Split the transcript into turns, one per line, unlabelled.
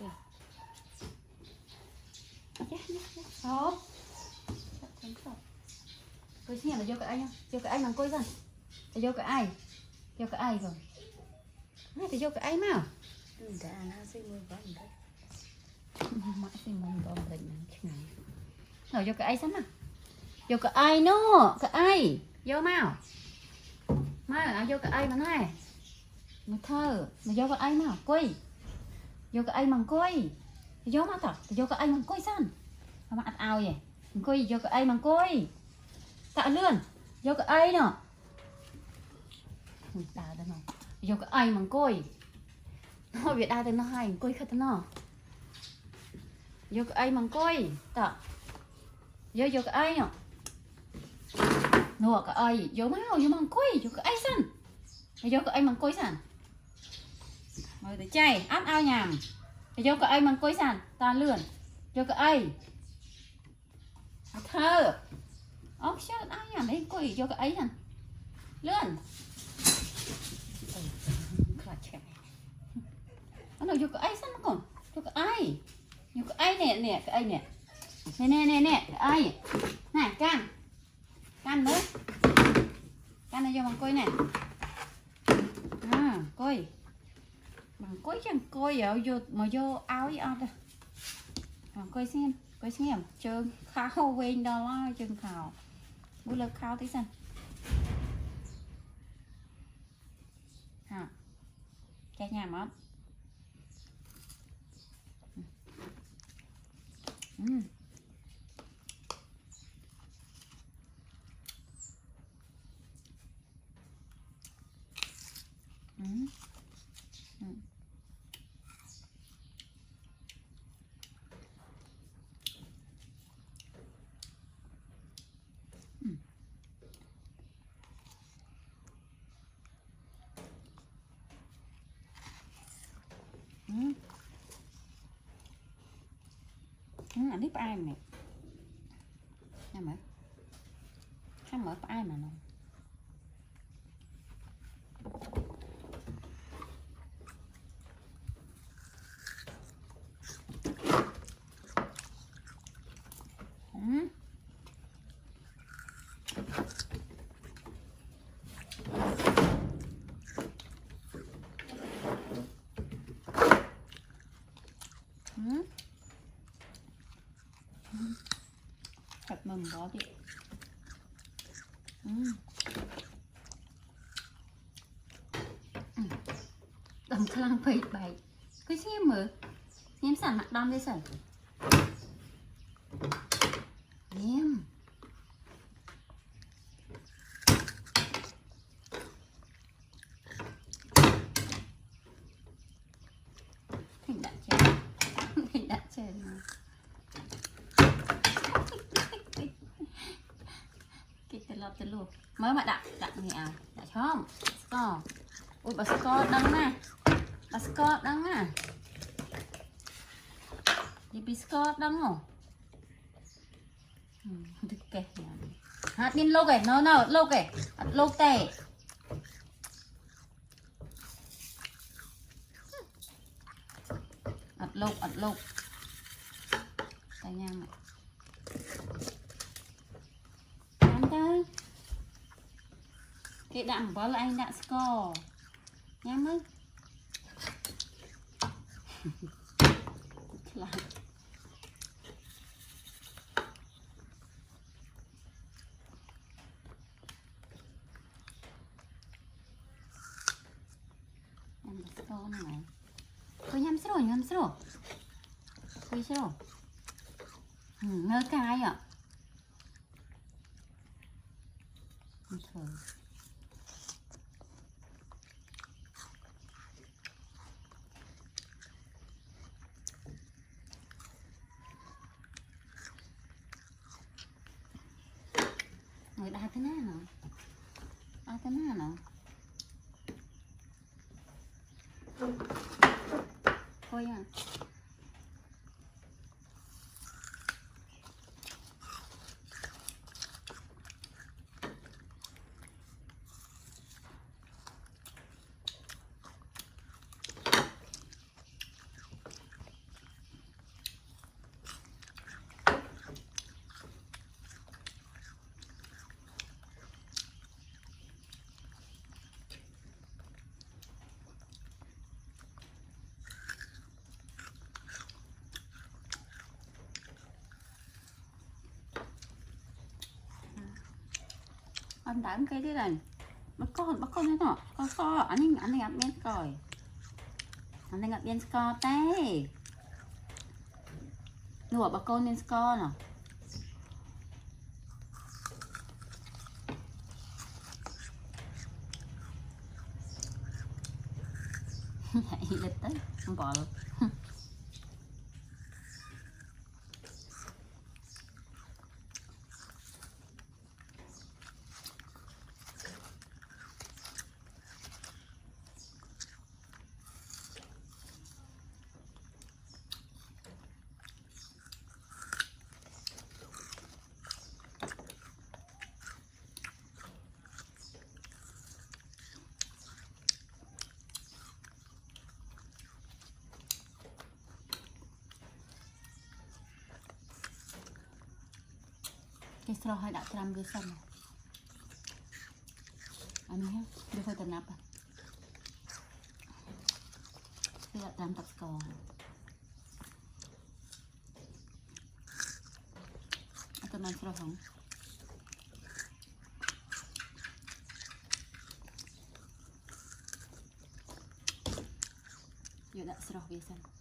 kìa. Hộp. Tôi xem là vô cái anh không? Vô cái anh bằng cối dần. Vô cái ai? Vô cái ai rồi? Này thì vô cái ai mà?
Đã nó sẽ mua con đấy.
Mãi xin mong con bệnh này. Rồi vô cái ai sẵn à? Vô cái ai nữa? Cái ai? Vô mau. Mau vô cái ai mà này. Mà thơ, mà vô cái ai mà quay. Vô cái ai bằng cối. Vô mà thật, vô cái ai bằng cối sẵn. Mà ăn ao vậy. Cối vô cái ai bằng cối. Tạ lươn. Vô cái ai nữa. Đào đó nó. Vô cái ai bằng cối. Nó biết ai thì nó hay cối khát nó. Vô cái ai bằng cối. Tạ. Vô cái ai nữa. Nua cái ai. Vô máu, vô bằng cối. Vô cái ai sẵn. Vô cái ai bằng cối sẵn. Rồi tới chay, áp ao nhàm. Vô cái ai bằng cối sẵn. Ta lươn. Vô cái ai. Thơ. Ốc chết ai nhàm đấy. Cối vô cái ấy sẵn. Lươn. Nó vô cái ai sẵn nó còn. Vô cái ai. Vô cái ai nè nè. Cái ai nè. Nè. Cái ai. Này can. Can nữa. Can này vô bằng cối nè. À cối. Bằng cối chẳng cối ở vô mà vô áo với áo đây. Cối xem. Cối xem. Chừng khao quên đó lo. Chừng khao. Bố lực khao tí xem. Hả. Chạy nhà mất. Anh biết ai mày sao mở ai mà nó thật mầm đó đi. Tầm khăn phẩy bảy cái xem mở em sản mặt đom đây sẵn em hình đã chơi mà cái lột mới mà đặt thì à đặt không score ui bà score đăng nè bà score đăng nè đi bị score đăng không được kệ hạt pin lâu kệ nó lâu kệ lâu tè ạt lâu tay nhang này tới cái đạm bó là anh đã score nha mới lại em đã score này có nhắm siro coi siro ngơ cái ạ thôi người đa thế nào thôi à con tám cái thế này bắt con thế nọ con co anh ngập men còi anh ngập men sco té nụ bắt con men sco nè vậy lịch tới không bỏ luôn cái sro hay đã trăm cái sâm anh nhé đưa hơi tận nắp à cái đã trăm tập cò atau man sro không giờ đã sro cái sâm